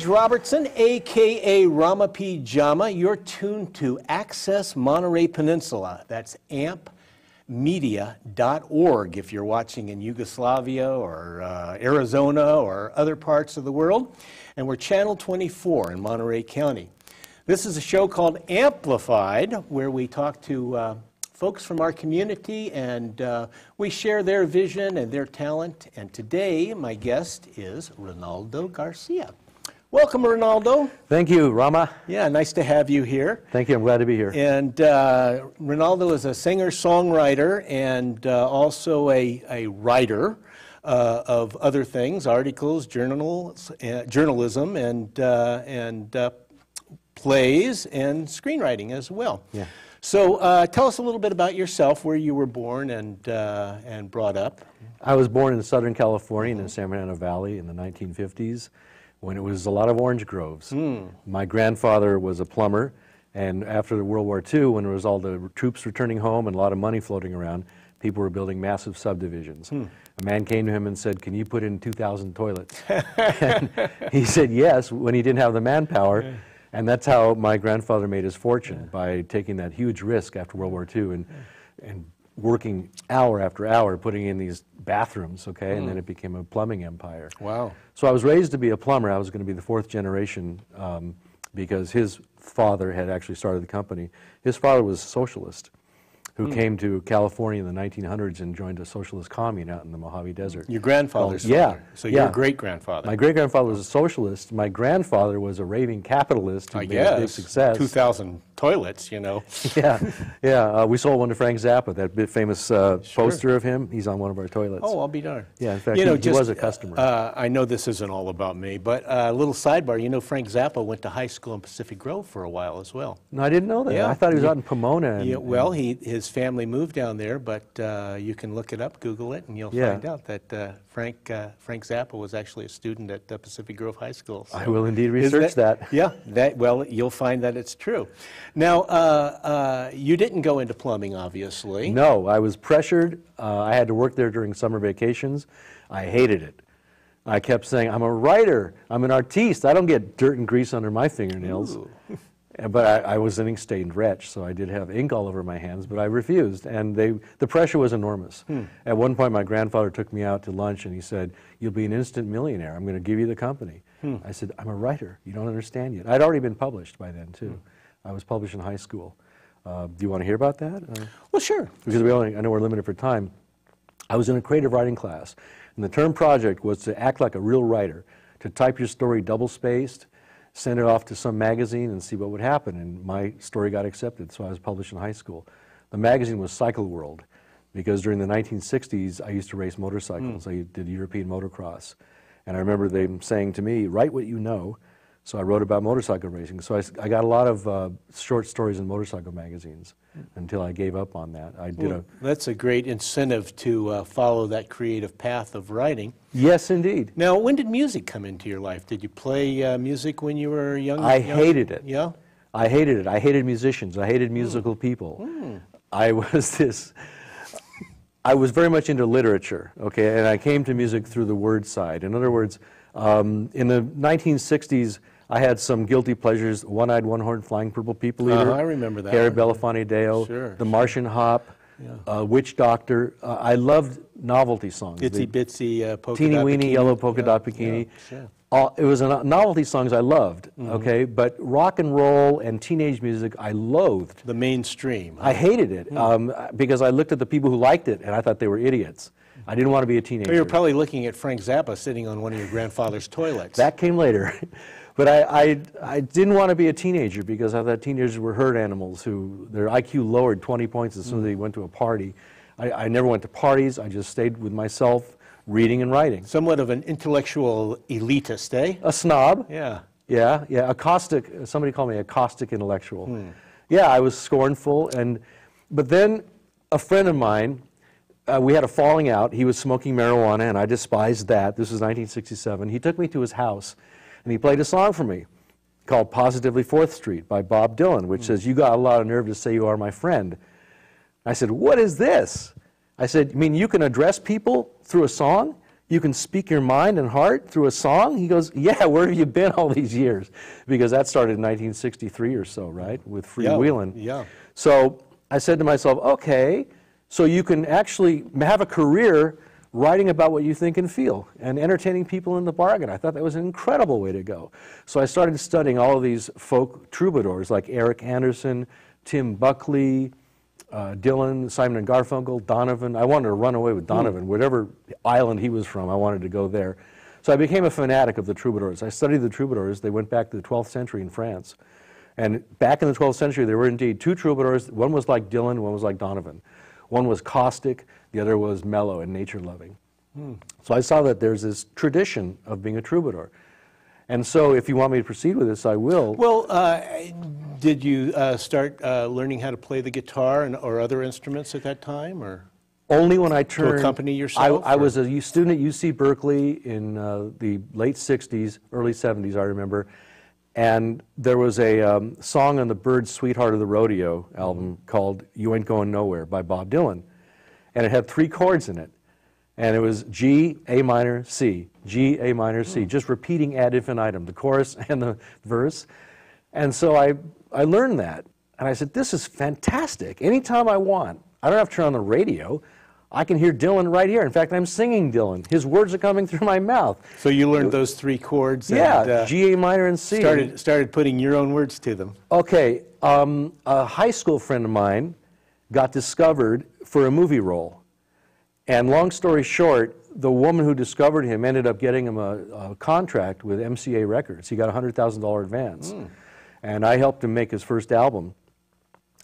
Gage Robertson, a.k.a. Rama P. Jama. You're tuned to Access Monterey Peninsula. That's ampmedia.org if you're watching in Yugoslavia or Arizona or other parts of the world. And we're Channel 24 in Monterey County. This is a show called Amplified, where we talk to folks from our community and we share their vision and their talent. And today, my guest is Reinaldo Garcia. Welcome, Reinaldo. Thank you, Rama. Yeah, nice to have you here. Thank you, I'm glad to be here. And Reinaldo is a singer-songwriter and also a writer of other things, articles, journalism, and plays and screenwriting as well. Yeah. So tell us a little bit about yourself, where you were born and brought up. I was born in Southern California in the San Fernando Valley in the 1950s when it was a lot of orange groves. My grandfather was a plumber, and after World War II, when there was all the troops returning home and a lot of money floating around, people were building massive subdivisions. A man came to him and said, "Can you put in 2,000 toilets?" And he said yes when he didn't have the manpower. And that's how my grandfather made his fortune, by taking that huge risk after World War II and working hour after hour putting in these bathrooms, okay, and then it became a plumbing empire. Wow. So I was raised to be a plumber. I was going to be the fourth generation because his father had actually started the company. His father was a socialist who came to California in the 1900s and joined a socialist commune out in the Mojave Desert. Your grandfather's father. Yeah. So your great-grandfather. My great-grandfather was a socialist. My grandfather was a raving capitalist who made a big success. 2,000 toilets, you know. Yeah. We sold one to Frank Zappa, that bit famous poster of him. He's on one of our toilets. Oh, I'll be darned. Yeah, in fact, he was a customer. I know this isn't all about me, but a little sidebar, you know Frank Zappa went to high school in Pacific Grove for a while as well. No, I didn't know that. Yeah. I thought he was out in Pomona. And, yeah, well, his family moved down there, but you can look it up, Google it, and you'll find out that Frank Zappa was actually a student at Pacific Grove High School. So I will indeed research that. Yeah, well, you'll find that it's true. Now, you didn't go into plumbing, obviously. No, I was pressured. I had to work there during summer vacations. I hated it. I kept saying, I'm a writer, I'm an artiste, I don't get dirt and grease under my fingernails. But I was an ink-stained wretch, so I did have ink all over my hands, but I refused, and the pressure was enormous. At one point, my grandfather took me out to lunch, and he said, "You'll be an instant millionaire. I'm going to give you the company." I said, "I'm a writer. You don't understand yet." I'd already been published by then, too. I was published in high school. Do you want to hear about that? Well, sure. Because I know we're limited for time. I was in a creative writing class, and the term project was to act like a real writer, to type your story double-spaced, send it off to some magazine and see what would happen, and my story got accepted, so I was published in high school. The magazine was Cycle World, because during the 1960s I used to race motorcycles. I did European motocross, and I remember them saying to me, "Write what you know," so I wrote about motorcycle racing. So I got a lot of short stories in motorcycle magazines until I gave up on that. That's a great incentive to follow that creative path of writing. Yes, indeed. Now, when did music come into your life? Did you play music when you were young? I hated it. Yeah? I hated it. I hated musicians. I hated musical people. I was very much into literature, okay, and I came to music through the word side. In other words, in the 1960s, I had some guilty pleasures: One-Eyed, One-Horned, Flying Purple People Eater. I remember that. Harry Belafonte Deo, The Martian Hop, Witch Doctor. I loved novelty songs. Itsy Bitsy Polka Teeny Dot Weeny Bikini. Yellow Polka Dot Bikini. It was novelty songs I loved, okay, but rock and roll and teenage music I loathed. The mainstream. I hated it because I looked at the people who liked it and I thought they were idiots. I didn't want to be a teenager. Well, you were probably looking at Frank Zappa sitting on one of your grandfather's toilets. That came later. But I didn't want to be a teenager because I thought teenagers were herd animals who their IQ lowered 20 points as soon as they went to a party. I never went to parties. I just stayed with myself, reading and writing. Somewhat of an intellectual elitist, eh? A snob. Yeah. Yeah. A caustic, somebody called me a caustic intellectual. Yeah, I was scornful. But then a friend of mine, we had a falling out. He was smoking marijuana, and I despised that. This was 1967. He took me to his house, and he played a song for me called Positively 4th Street by Bob Dylan, which says, "You got a lot of nerve to say you are my friend." I said, "What is this?" I said, "You mean you can address people through a song? you can speak your mind and heart through a song? He goes, yeah, where have you been all these years? Because that started in 1963 or so, right, with Freewheelin'. Yeah. So I said to myself, okay, so you can actually have a career writing about what you think and feel and entertaining people in the bargain. I thought that was an incredible way to go. So I started studying all of these folk troubadours like Eric Anderson, Tim Buckley, Dylan, Simon and Garfunkel, Donovan. I wanted to run away with Donovan. Whatever island he was from, I wanted to go there. So I became a fanatic of the troubadours. I studied the troubadours. They went back to the 12th century in France. And back in the 12th century, there were indeed two troubadours. One was like Dylan, one was like Donovan. One was caustic, the other was mellow and nature-loving. So I saw that there's this tradition of being a troubadour. And so if you want me to proceed with this, I will. Well, did you start learning how to play the guitar or other instruments at that time, or only when I turned... To accompany yourself? I was a student at UC Berkeley in the late 60s, early 70s, I remember. And there was a song on the Byrds' Sweetheart of the Rodeo album called You Ain't Going Nowhere by Bob Dylan. And it had 3 chords in it. And it was G, A minor, C, G, A minor, C, just repeating ad infinitum, the chorus and the verse. And so I learned that. And I said, this is fantastic. Anytime I want, I don't have to turn on the radio. I can hear Dylan right here. In fact, I'm singing Dylan. His words are coming through my mouth. So you learned those 3 chords? Yeah, and, G, A minor, and C. Started putting your own words to them. Okay, a high school friend of mine got discovered for a movie role. And long story short, the woman who discovered him ended up getting him a contract with MCA Records. He got a $100,000 advance. And I helped him make his first album.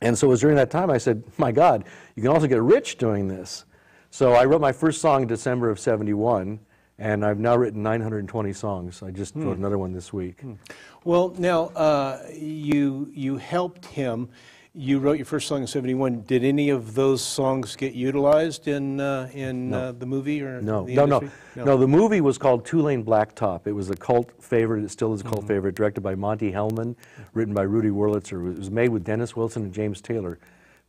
And so it was during that time I said, my God, you can also get rich doing this. So I wrote my first song in December of '71, and I've now written 920 songs. I just wrote another one this week. Well, now, you helped him. You wrote your first song in '71. Did any of those songs get utilized in the movie or No, the no, industry? no. The movie was called Two-Lane Blacktop. It was a cult favorite. It still is a cult favorite. Directed by Monty Hellman, written by Rudy Wurlitzer. It was made with Dennis Wilson and James Taylor.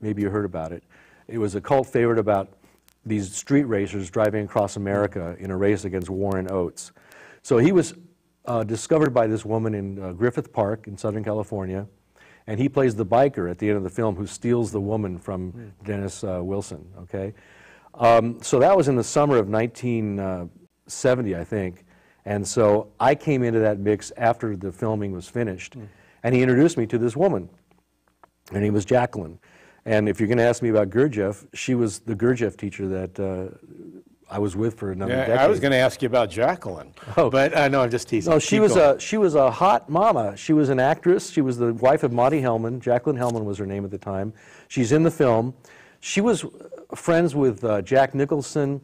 Maybe you heard about it. It was a cult favorite about these street racers driving across America in a race against Warren Oates. So he was discovered by this woman in Griffith Park in Southern California. And he plays the biker at the end of the film who steals the woman from Dennis Wilson, okay? So that was in the summer of 1970, I think. And so I came into that mix after the filming was finished. And he introduced me to this woman. Her name was Jacqueline. And if you're going to ask me about Gurdjieff, she was the Gurdjieff teacher that I was with for another decade. I was going to ask you about Jacqueline, but no, I'm just teasing. No, she was a hot mama. She was an actress. She was the wife of Monty Hellman. Jacqueline Hellman was her name at the time. She's in the film. She was friends with Jack Nicholson,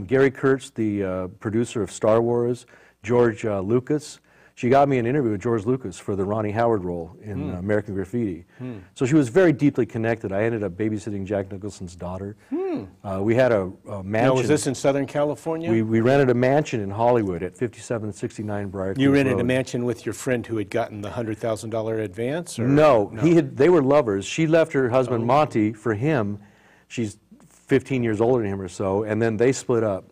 Gary Kurtz, the producer of Star Wars, George Lucas. She got me an interview with George Lucas for the Ronnie Howard role in American Graffiti. So she was very deeply connected. I ended up babysitting Jack Nicholson's daughter. We had a mansion. Now, was this in Southern California? We rented a mansion in Hollywood at 5769 Briarcliff You rented Road. a mansion with your friend who had gotten the $100,000 advance? Or? No, they were lovers. She left her husband Monty for him. She's 15 years older than him or so, and then they split up.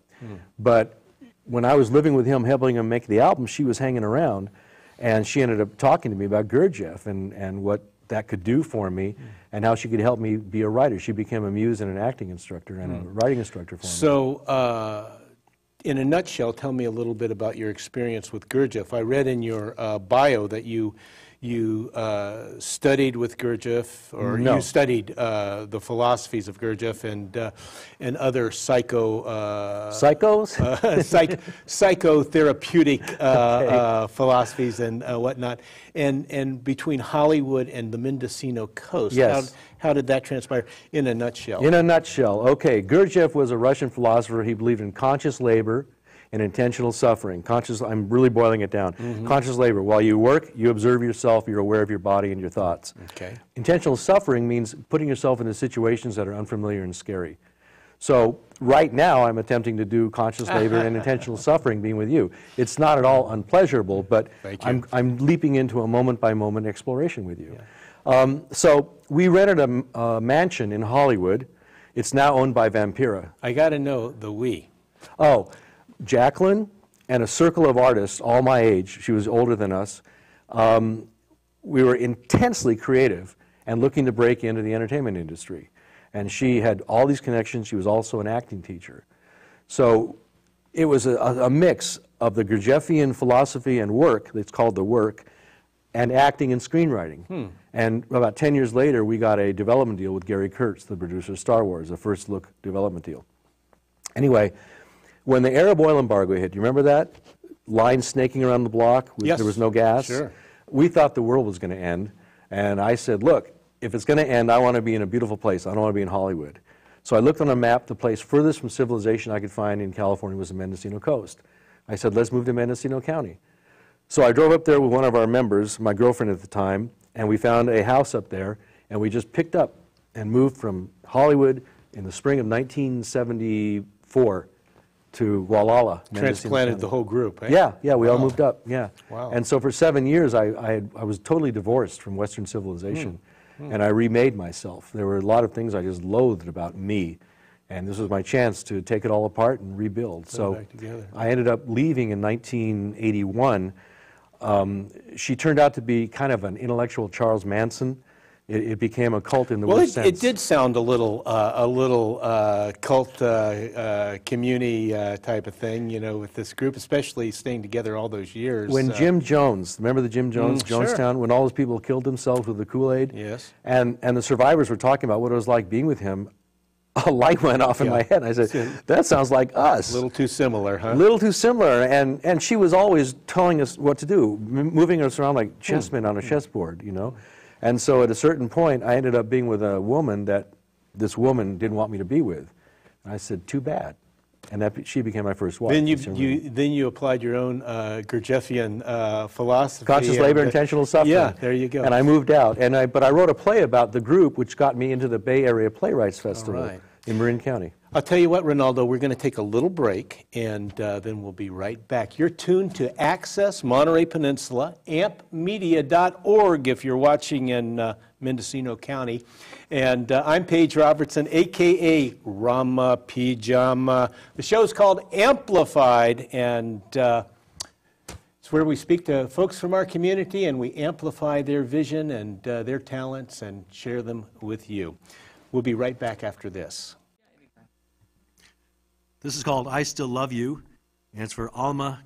But when I was living with him, helping him make the album, she was hanging around, and she ended up talking to me about Gurdjieff and what that could do for me, and how she could help me be a writer. She became a muse and an acting instructor and a writing instructor for me. So, in a nutshell, tell me a little bit about your experience with Gurdjieff. I read in your bio that you studied with Gurdjieff, or you studied the philosophies of Gurdjieff and other psychotherapeutic philosophies and whatnot. And between Hollywood and the Mendocino coast, how did that transpire? In a nutshell. In a nutshell, okay. Gurdjieff was a Russian philosopher. He believed in conscious labor and intentional suffering. I'm really boiling it down. Conscious labor. While you work, you observe yourself, you're aware of your body and your thoughts. Okay. Intentional suffering means putting yourself into situations that are unfamiliar and scary. So right now, I'm attempting to do conscious labor and intentional suffering being with you. It's not at all unpleasurable, but I'm leaping into a moment-by-moment exploration with you. Yeah. So we rented a mansion in Hollywood. It's now owned by Vampira. I got to know the we. Oh. Jacqueline and a circle of artists, all my age, she was older than us, we were intensely creative and looking to break into the entertainment industry. And she had all these connections. She was also an acting teacher. So it was a mix of the Gurdjieffian philosophy and work, that's called The Work, and acting and screenwriting. And about 10 years later, we got a development deal with Gary Kurtz, the producer of Star Wars, a first look development deal. Anyway, when the Arab oil embargo hit, do you remember that? Lines snaking around the block, Yes. there was no gas. Sure. We thought the world was going to end. And I said, look, if it's going to end, I want to be in a beautiful place. I don't want to be in Hollywood. So I looked on a map. The place furthest from civilization I could find in California was the Mendocino coast. I said, let's move to Mendocino County. So I drove up there with one of our members, my girlfriend at the time, and we found a house up there, and we just picked up and moved from Hollywood in the spring of 1974 to Gualala. Transplanted the whole group, eh? Yeah, we all moved up, yeah. Wow. And so for 7 years, I was totally divorced from Western civilization, and I remade myself. There were a lot of things I just loathed about me, and this was my chance to take it all apart and rebuild. So back together. I ended up leaving in 1981. She turned out to be kind of an intellectual Charles Manson. It became a cult in the worst sense. It did sound a little cult community type of thing, you know, with this group, especially staying together all those years. When Jim Jones, remember the Jim Jones, sure. Jonestown, when all those people killed themselves with the Kool-Aid? Yes. And the survivors were talking about what it was like being with him. A light went off in my head. I said, that sounds like us. A little too similar, huh? A little too similar. And she was always telling us what to do, moving us around like chessmen on a chessboard, you know. And so at a certain point, I ended up being with a woman that this woman didn't want me to be with. And I said, too bad. And she became my first wife. Then you applied your own Gurdjieffian philosophy. Conscious labor, intentional suffering. Yeah, there you go. And I moved out. But I wrote a play about the group, which got me into the Bay Area Playwrights Festival in Marin County. I'll tell you what, Reinaldo, we're going to take a little break, and then we'll be right back. You're tuned to Access Monterey Peninsula, ampmedia.org if you're watching in Mendocino County. And I'm Paige Robertson, a.k.a. Rama P. Jama. The show's called Amplified, and it's where we speak to folks from our community, and we amplify their vision and their talents and share them with you. We'll be right back after this. This is called I Still Love You, and it's for Alma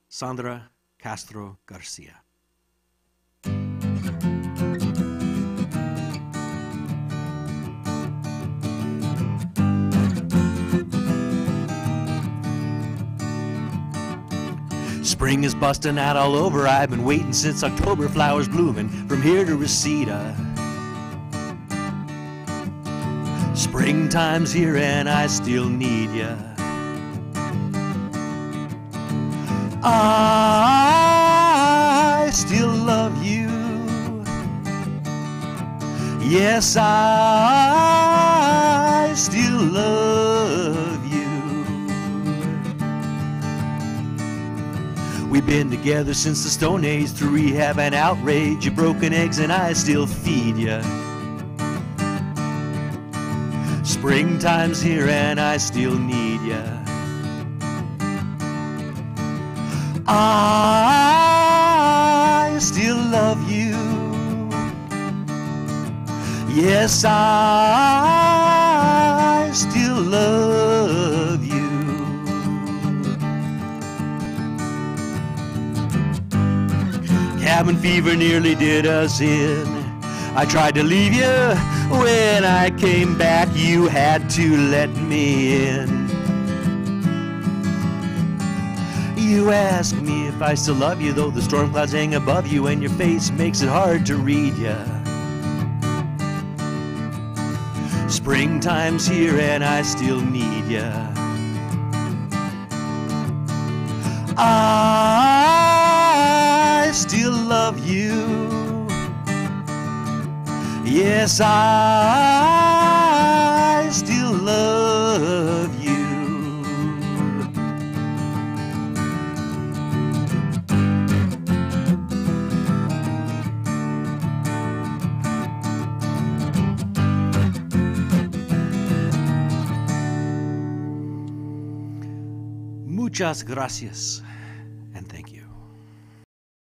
Sandra Castro Garcia. Spring is busting out all over. I've been waiting since October, flowers blooming from here to Reseda. Springtime's here and I still need ya. I still love you. Yes, I still love you. We've been together since the Stone Age, through rehab and outrage. You broken eggs and I still feed ya. Springtime's here and I still need ya. I still love you. Yes, I still love you. Cabin fever nearly did us in. I tried to leave you. When I came back, you had to let me in. You ask me if I still love you, though the storm clouds hang above you and your face makes it hard to read ya. Springtime's here and I still need ya. I still love you. Yes, I still love you. Muchas gracias.